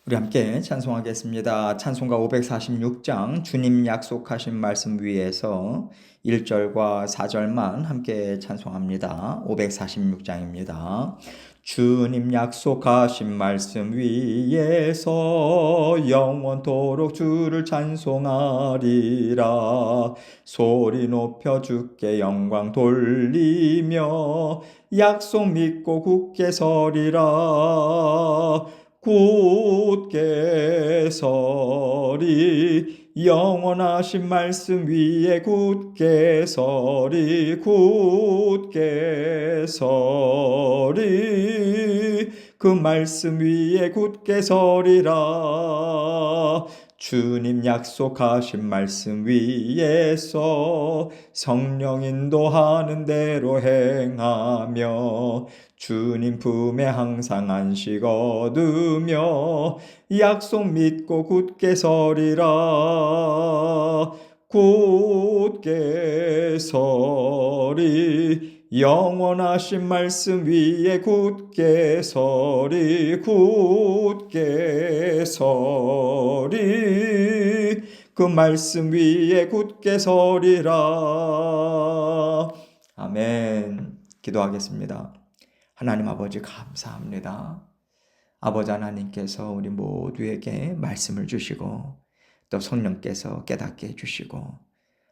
우리 함께 찬송하겠습니다. 찬송가 546장 주님 약속하신 말씀 위에서 1절과 4절만 함께 찬송합니다. 546장입니다. 주님 약속하신 말씀 위에서 영원토록 주를 찬송하리라. 소리 높여 주께 영광 돌리며 약속 믿고 굳게 서리라. 굳게 서리 영원하신 말씀 위에 굳게 서리 굳게 서리 그 말씀 위에 굳게 서리라. 주님 약속하신 말씀 위에서 성령 인도하는 대로 행하며 주님 품에 항상 안식 얻으며 약속 믿고 굳게 서리라. 굳게 서리 영원하신 말씀 위에 굳게 서리 굳게 서리 그 말씀 위에 굳게 서리라. 아멘. 기도하겠습니다. 하나님 아버지 감사합니다. 아버지 하나님께서 우리 모두에게 말씀을 주시고 또 성령께서 깨닫게 해주시고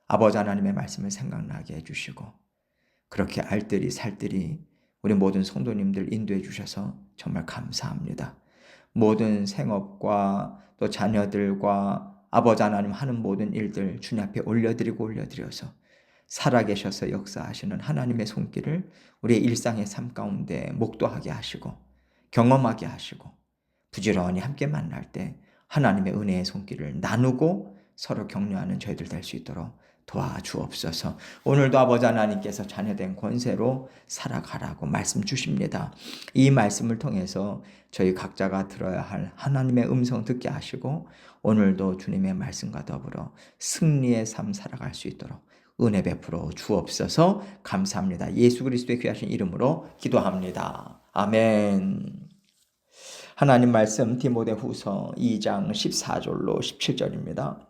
아버지 하나님의 말씀을 생각나게 해주시고 그렇게 알뜰히 살뜰히 우리 모든 성도님들 인도해 주셔서 정말 감사합니다. 모든 생업과 또 자녀들과 아버지 하나님 하는 모든 일들 주님 앞에 올려드려서 살아계셔서 역사하시는 하나님의 손길을 우리의 일상의 삶 가운데 목도하게 하시고 경험하게 하시고 부지런히 함께 만날 때 하나님의 은혜의 손길을 나누고 서로 격려하는 저희들 될 수 있도록 도와주옵소서. 오늘도 아버지 하나님께서 자녀된 권세로 살아가라고 말씀 주십니다. 이 말씀을 통해서 저희 각자가 들어야 할 하나님의 음성 듣게 하시고 오늘도 주님의 말씀과 더불어 승리의 삶 살아갈 수 있도록 은혜 베풀어 주옵소서. 감사합니다. 예수 그리스도의 귀하신 이름으로 기도합니다. 아멘. 하나님 말씀 디모데후서 2장 14절로 17절입니다.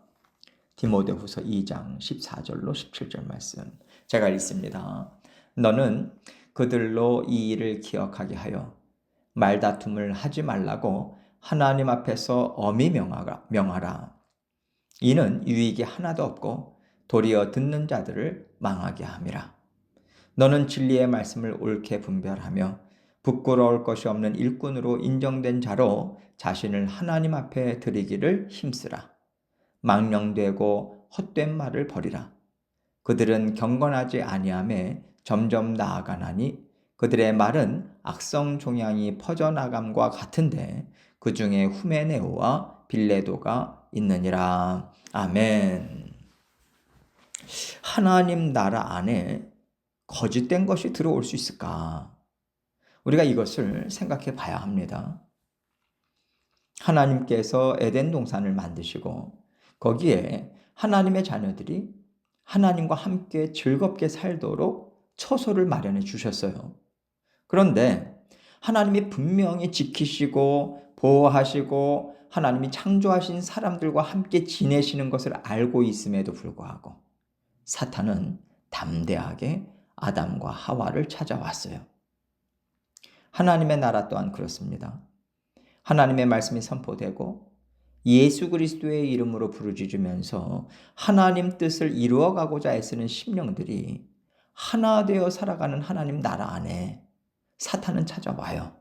디모데후서 2장 14절로 17절 말씀 제가 읽습니다. 너는 그들로 이 일을 기억하게 하여 말다툼을 하지 말라고 하나님 앞에서 엄히 명하라. 이는 유익이 하나도 없고 도리어 듣는 자들을 망하게 함이라. 너는 진리의 말씀을 옳게 분별하며 부끄러울 것이 없는 일꾼으로 인정된 자로 자신을 하나님 앞에 드리기를 힘쓰라. 망령되고 헛된 말을 버리라. 그들은 경건하지 아니하매 점점 나아가나니 그들의 말은 악성 종양이 퍼져나감과 같은데 그 중에 후메네오와 빌레도가 있느니라. 아멘. 하나님 나라 안에 거짓된 것이 들어올 수 있을까? 우리가 이것을 생각해 봐야 합니다. 하나님께서 에덴 동산을 만드시고 거기에 하나님의 자녀들이 하나님과 함께 즐겁게 살도록 처소를 마련해 주셨어요. 그런데 하나님이 분명히 지키시고 보호하시고 하나님이 창조하신 사람들과 함께 지내시는 것을 알고 있음에도 불구하고 사탄은 담대하게 아담과 하와를 찾아왔어요. 하나님의 나라 또한 그렇습니다. 하나님의 말씀이 선포되고 예수 그리스도의 이름으로 부르짖으면서 하나님 뜻을 이루어가고자 애쓰는 심령들이 하나 되어 살아가는 하나님 나라 안에 사탄은 찾아와요.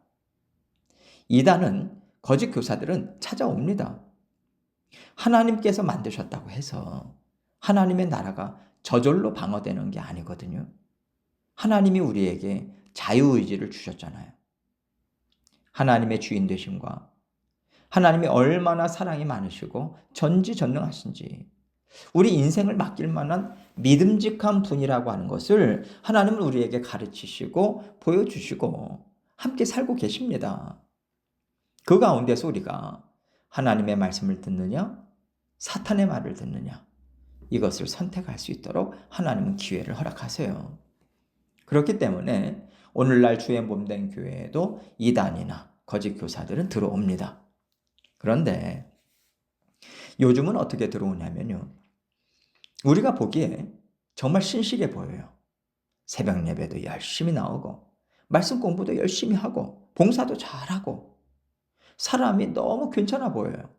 이단은 거짓 교사들은 찾아옵니다. 하나님께서 만드셨다고 해서 하나님의 나라가 저절로 방어되는 게 아니거든요. 하나님이 우리에게 자유의지를 주셨잖아요. 하나님의 주인 되심과 하나님이 얼마나 사랑이 많으시고 전지전능하신지 우리 인생을 맡길 만한 믿음직한 분이라고 하는 것을 하나님은 우리에게 가르치시고 보여주시고 함께 살고 계십니다. 그 가운데서 우리가 하나님의 말씀을 듣느냐 사탄의 말을 듣느냐 이것을 선택할 수 있도록 하나님은 기회를 허락하세요. 그렇기 때문에 오늘날 주의 몸된 교회에도 이단이나 거짓 교사들은 들어옵니다. 그런데 요즘은 어떻게 들어오냐면요. 우리가 보기에 정말 신실해 보여요. 새벽 예배도 열심히 나오고, 말씀 공부도 열심히 하고, 봉사도 잘하고, 사람이 너무 괜찮아 보여요.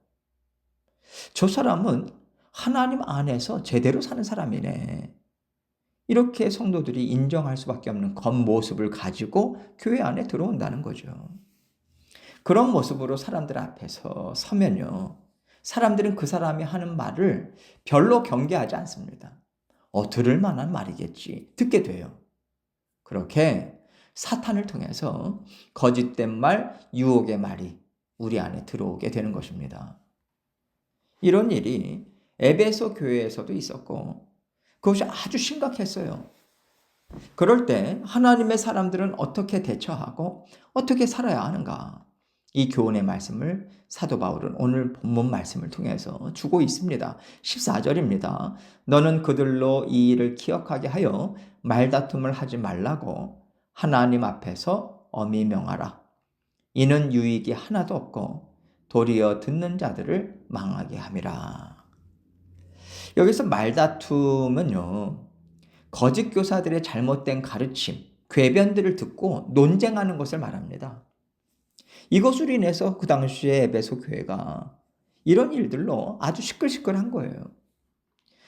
저 사람은 하나님 안에서 제대로 사는 사람이네. 이렇게 성도들이 인정할 수밖에 없는 겉모습을 가지고 교회 안에 들어온다는 거죠. 그런 모습으로 사람들 앞에서 서면요. 사람들은 그 사람이 하는 말을 별로 경계하지 않습니다. 들을 만한 말이겠지. 듣게 돼요. 그렇게 사탄을 통해서 거짓된 말, 유혹의 말이 우리 안에 들어오게 되는 것입니다. 이런 일이 에베소 교회에서도 있었고 그것이 아주 심각했어요. 그럴 때 하나님의 사람들은 어떻게 대처하고 어떻게 살아야 하는가? 이 교훈의 말씀을 사도 바울은 오늘 본문 말씀을 통해서 주고 있습니다. 14절입니다. 너는 그들로 이 일을 기억하게 하여 말다툼을 하지 말라고 하나님 앞에서 엄히 명하라. 이는 유익이 하나도 없고 도리어 듣는 자들을 망하게 함이라. 여기서 말다툼은요. 거짓 교사들의 잘못된 가르침, 궤변들을 듣고 논쟁하는 것을 말합니다. 이것으로 인해서 그 당시에 에베소 교회가 이런 일들로 아주 시끌시끌한 거예요.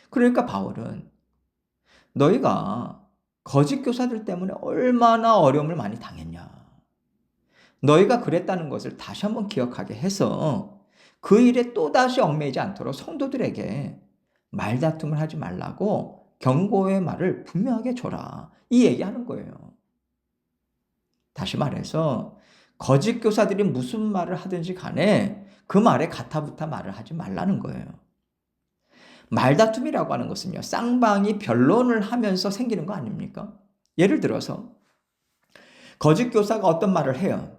그러니까 바울은 너희가 거짓 교사들 때문에 얼마나 어려움을 많이 당했냐. 너희가 그랬다는 것을 다시 한번 기억하게 해서 그 일에 또다시 얽매이지 않도록 성도들에게 말다툼을 하지 말라고 경고의 말을 분명하게 줘라. 이 얘기하는 거예요. 다시 말해서 거짓 교사들이 무슨 말을 하든지 간에 그 말에 가타부타 말을 하지 말라는 거예요. 말다툼이라고 하는 것은요. 쌍방이 변론을 하면서 생기는 거 아닙니까? 예를 들어서 거짓 교사가 어떤 말을 해요.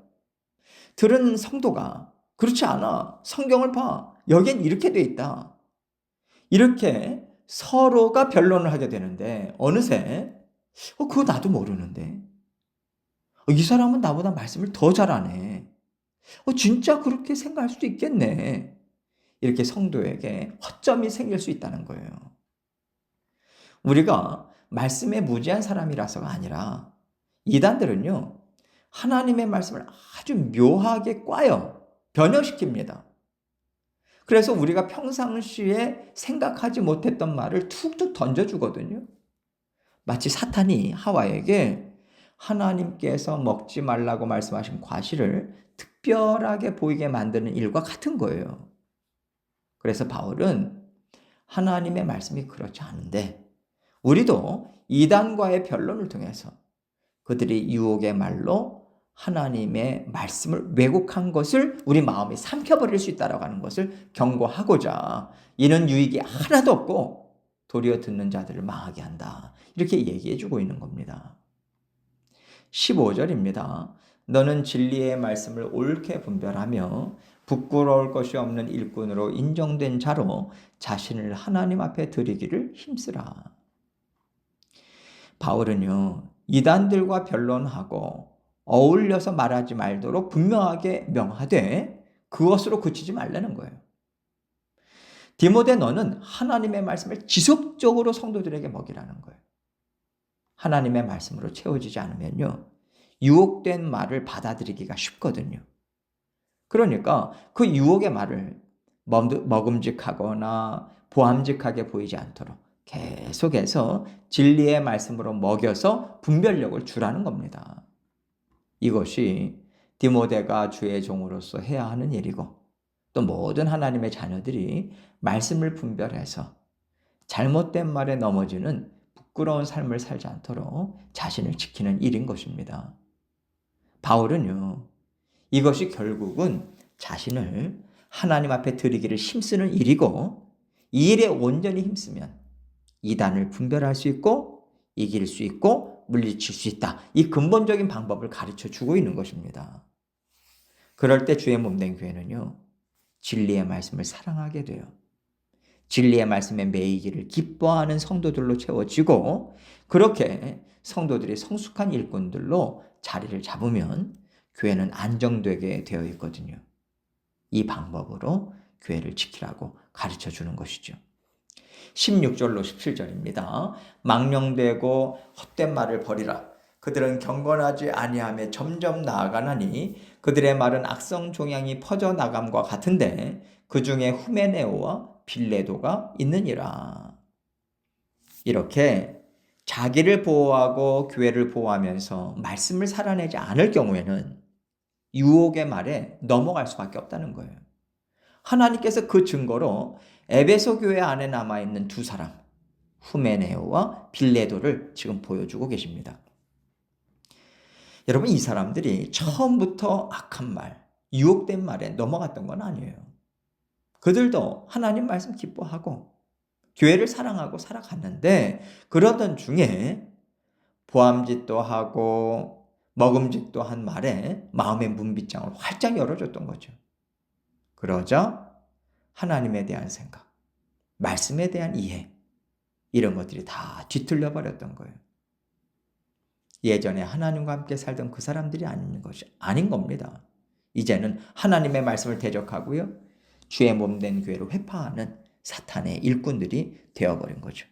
들은 성도가 그렇지 않아. 성경을 봐. 여기엔 이렇게 돼 있다. 이렇게 서로가 변론을 하게 되는데 어느새 그거 나도 모르는데 이 사람은 나보다 말씀을 더 잘하네. 진짜 그렇게 생각할 수도 있겠네. 이렇게 성도에게 허점이 생길 수 있다는 거예요. 우리가 말씀에 무지한 사람이라서가 아니라 이단들은요. 하나님의 말씀을 아주 묘하게 꽈요. 변형시킵니다. 그래서 우리가 평상시에 생각하지 못했던 말을 툭툭 던져주거든요. 마치 사탄이 하와에게 하나님께서 먹지 말라고 말씀하신 과실을 특별하게 보이게 만드는 일과 같은 거예요. 그래서 바울은 하나님의 말씀이 그렇지 않은데 우리도 이단과의 변론을 통해서 그들이 유혹의 말로 하나님의 말씀을 왜곡한 것을 우리 마음에 삼켜버릴 수 있다고 하는 것을 경고하고자 이는 유익이 하나도 없고 도리어 듣는 자들을 망하게 한다. 이렇게 얘기해주고 있는 겁니다. 15절입니다. 너는 진리의 말씀을 옳게 분별하며 부끄러울 것이 없는 일꾼으로 인정된 자로 자신을 하나님 앞에 드리기를 힘쓰라. 바울은요. 이단들과 변론하고 어울려서 말하지 말도록 분명하게 명하되 그것으로 그치지 말라는 거예요. 디모데 너는 하나님의 말씀을 지속적으로 성도들에게 먹이라는 거예요. 하나님의 말씀으로 채워지지 않으면요. 유혹된 말을 받아들이기가 쉽거든요. 그러니까 그 유혹의 말을 먹음직하거나 보암직하게 보이지 않도록 계속해서 진리의 말씀으로 먹여서 분별력을 주라는 겁니다. 이것이 디모데가 주의 종으로서 해야 하는 일이고 또 모든 하나님의 자녀들이 말씀을 분별해서 잘못된 말에 넘어지는 부끄러운 삶을 살지 않도록 자신을 지키는 일인 것입니다. 바울은요. 이것이 결국은 자신을 하나님 앞에 드리기를 힘쓰는 일이고 이 일에 온전히 힘쓰면 이단을 분별할 수 있고 이길 수 있고 물리칠 수 있다. 이 근본적인 방법을 가르쳐 주고 있는 것입니다. 그럴 때 주의 몸된 교회는요. 진리의 말씀을 사랑하게 돼요. 진리의 말씀에 매이기를 기뻐하는 성도들로 채워지고 그렇게 성도들이 성숙한 일꾼들로 자리를 잡으면 교회는 안정되게 되어 있거든요. 이 방법으로 교회를 지키라고 가르쳐 주는 것이죠. 16절로 17절입니다. 망령되고 헛된 말을 버리라. 그들은 경건하지 아니하며 점점 나아가나니 그들의 말은 악성 종양이 퍼져 나감과 같은데 그 중에 후메네오와 빌레도가 있느니라. 이렇게 자기를 보호하고 교회를 보호하면서 말씀을 살아내지 않을 경우에는 유혹의 말에 넘어갈 수밖에 없다는 거예요. 하나님께서 그 증거로 에베소 교회 안에 남아있는 두 사람, 후메네오와 빌레도를 지금 보여주고 계십니다. 여러분, 이 사람들이 처음부터 악한 말, 유혹된 말에 넘어갔던 건 아니에요. 그들도 하나님 말씀 기뻐하고 교회를 사랑하고 살아갔는데 그러던 중에 보암짓도 하고 먹음직도 한 말에 마음의 문빗장을 활짝 열어줬던 거죠. 그러자 하나님에 대한 생각, 말씀에 대한 이해, 이런 것들이 다 뒤틀려 버렸던 거예요. 예전에 하나님과 함께 살던 그 사람들이 아닌 겁니다. 이제는 하나님의 말씀을 대적하고요, 주의 몸된 교회를 회파하는 사탄의 일꾼들이 되어버린 거죠.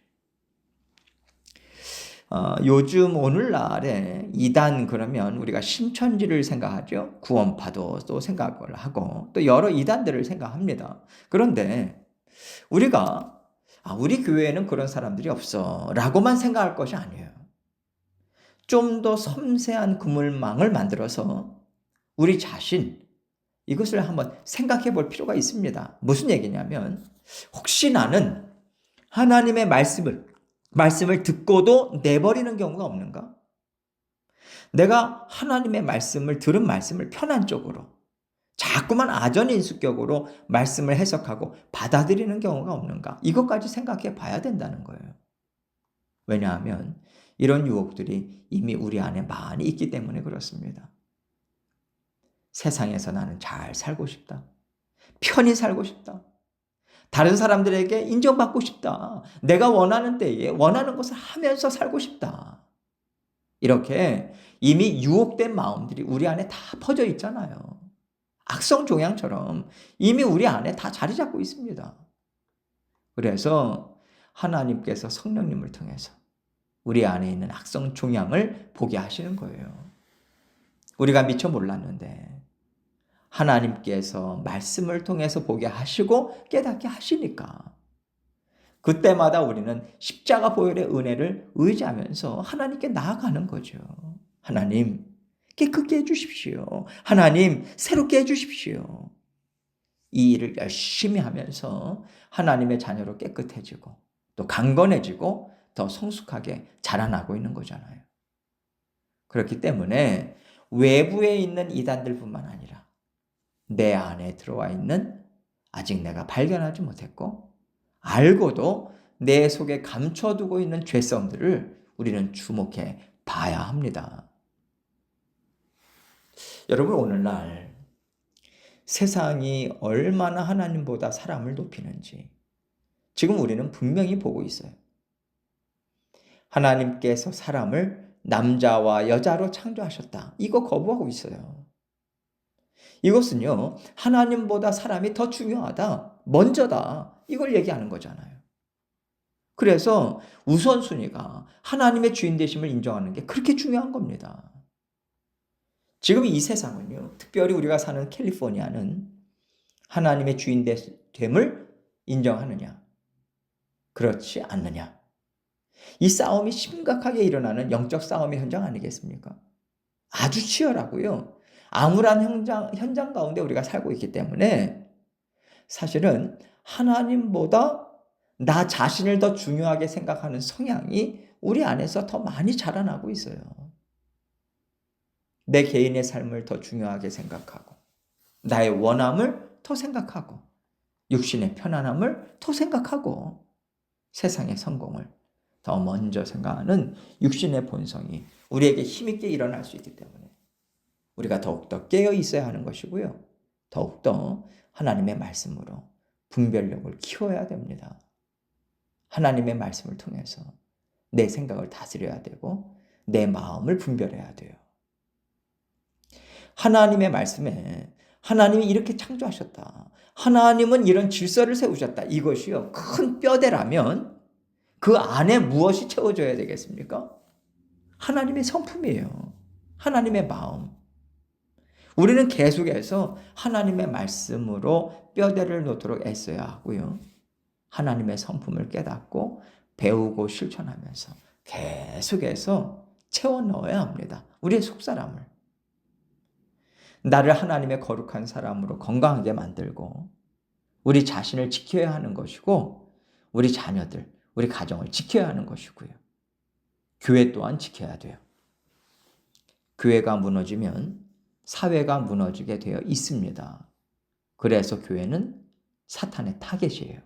요즘 오늘날에 이단 그러면 우리가 신천지를 생각하죠. 구원파도 또 생각을 하고 또 여러 이단들을 생각합니다. 그런데 우리가 우리 교회에는 그런 사람들이 없어 라고만 생각할 것이 아니에요. 좀 더 섬세한 그물망을 만들어서 우리 자신 이것을 한번 생각해 볼 필요가 있습니다. 무슨 얘기냐면 혹시 나는 하나님의 말씀을 듣고도 내버리는 경우가 없는가? 내가 하나님의 말씀을 들은 말씀을 편한 쪽으로 자꾸만 아전인수격으로 말씀을 해석하고 받아들이는 경우가 없는가? 이것까지 생각해 봐야 된다는 거예요. 왜냐하면 이런 유혹들이 이미 우리 안에 많이 있기 때문에 그렇습니다. 세상에서 나는 잘 살고 싶다. 편히 살고 싶다. 다른 사람들에게 인정받고 싶다. 내가 원하는 때에 원하는 것을 하면서 살고 싶다. 이렇게 이미 유혹된 마음들이 우리 안에 다 퍼져 있잖아요. 악성 종양처럼 이미 우리 안에 다 자리 잡고 있습니다. 그래서 하나님께서 성령님을 통해서 우리 안에 있는 악성 종양을 보게 하시는 거예요. 우리가 미처 몰랐는데 하나님께서 말씀을 통해서 보게 하시고 깨닫게 하시니까 그때마다 우리는 십자가 보혈의 은혜를 의지하면서 하나님께 나아가는 거죠. 하나님, 깨끗게 해주십시오. 하나님, 새롭게 해주십시오. 이 일을 열심히 하면서 하나님의 자녀로 깨끗해지고 또 강건해지고 더 성숙하게 자라나고 있는 거잖아요. 그렇기 때문에 외부에 있는 이단들뿐만 아니라 내 안에 들어와 있는 아직 내가 발견하지 못했고 알고도 내 속에 감춰두고 있는 죄성들을 우리는 주목해 봐야 합니다. 여러분, 오늘날 세상이 얼마나 하나님보다 사람을 높이는지 지금 우리는 분명히 보고 있어요. 하나님께서 사람을 남자와 여자로 창조하셨다. 이거 거부하고 있어요. 이것은요, 하나님보다 사람이 더 중요하다, 먼저다, 이걸 얘기하는 거잖아요. 그래서 우선순위가 하나님의 주인 되심을 인정하는 게 그렇게 중요한 겁니다. 지금 이 세상은요, 특별히 우리가 사는 캘리포니아는 하나님의 주인 됨을 인정하느냐, 그렇지 않느냐. 이 싸움이 심각하게 일어나는 영적 싸움의 현장 아니겠습니까? 아주 치열하고요. 암울한 현장 가운데 우리가 살고 있기 때문에 사실은 하나님보다 나 자신을 더 중요하게 생각하는 성향이 우리 안에서 더 많이 자라나고 있어요. 내 개인의 삶을 더 중요하게 생각하고 나의 원함을 더 생각하고 육신의 편안함을 더 생각하고 세상의 성공을 더 먼저 생각하는 육신의 본성이 우리에게 힘있게 일어날 수 있기 때문에 우리가 더욱더 깨어 있어야 하는 것이고요. 더욱더 하나님의 말씀으로 분별력을 키워야 됩니다. 하나님의 말씀을 통해서 내 생각을 다스려야 되고 내 마음을 분별해야 돼요. 하나님의 말씀에 하나님이 이렇게 창조하셨다. 하나님은 이런 질서를 세우셨다. 이것이요. 큰 뼈대라면 그 안에 무엇이 채워져야 되겠습니까? 하나님의 성품이에요. 하나님의 마음. 우리는 계속해서 하나님의 말씀으로 뼈대를 놓도록 애써야 하고요. 하나님의 성품을 깨닫고 배우고 실천하면서 계속해서 채워 넣어야 합니다. 우리의 속사람을. 나를 하나님의 거룩한 사람으로 건강하게 만들고 우리 자신을 지켜야 하는 것이고 우리 자녀들, 우리 가정을 지켜야 하는 것이고요. 교회 또한 지켜야 돼요. 교회가 무너지면 사회가 무너지게 되어 있습니다. 그래서 교회는 사탄의 타겟이에요.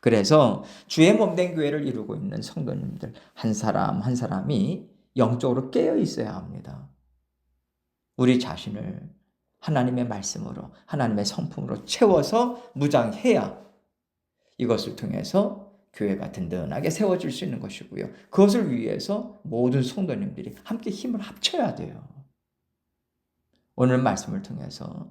그래서 주의 몸된 교회를 이루고 있는 성도님들 한 사람 한 사람이 영적으로 깨어 있어야 합니다. 우리 자신을 하나님의 말씀으로 하나님의 성품으로 채워서 무장해야 이것을 통해서 교회가 든든하게 세워질 수 있는 것이고요. 그것을 위해서 모든 성도님들이 함께 힘을 합쳐야 돼요. 오늘 말씀을 통해서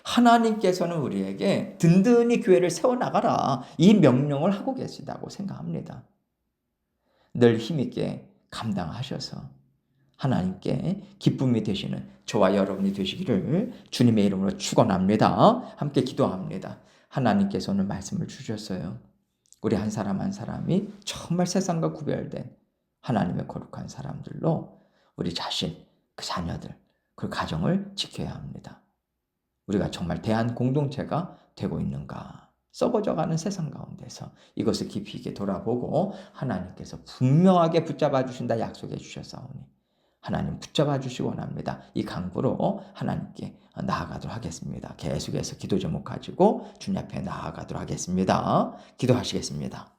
하나님께서는 우리에게 든든히 교회를 세워나가라 이 명령을 하고 계시다고 생각합니다. 늘 힘있게 감당하셔서 하나님께 기쁨이 되시는 저와 여러분이 되시기를 주님의 이름으로 축원합니다. 함께 기도합니다. 하나님께서는 말씀을 주셨어요. 우리 한 사람 한 사람이 정말 세상과 구별된 하나님의 거룩한 사람들로 우리 자신, 그 자녀들, 그 가정을 지켜야 합니다. 우리가 정말 대한 공동체가 되고 있는가? 썩어져가는 세상 가운데서 이것을 깊이 있게 돌아보고 하나님께서 분명하게 붙잡아 주신다 약속해 주셨사오니 하나님 붙잡아 주시기 원합니다. 이 강구로 하나님께 나아가도록 하겠습니다. 계속해서 기도 제목 가지고 주님 앞에 나아가도록 하겠습니다. 기도하시겠습니다.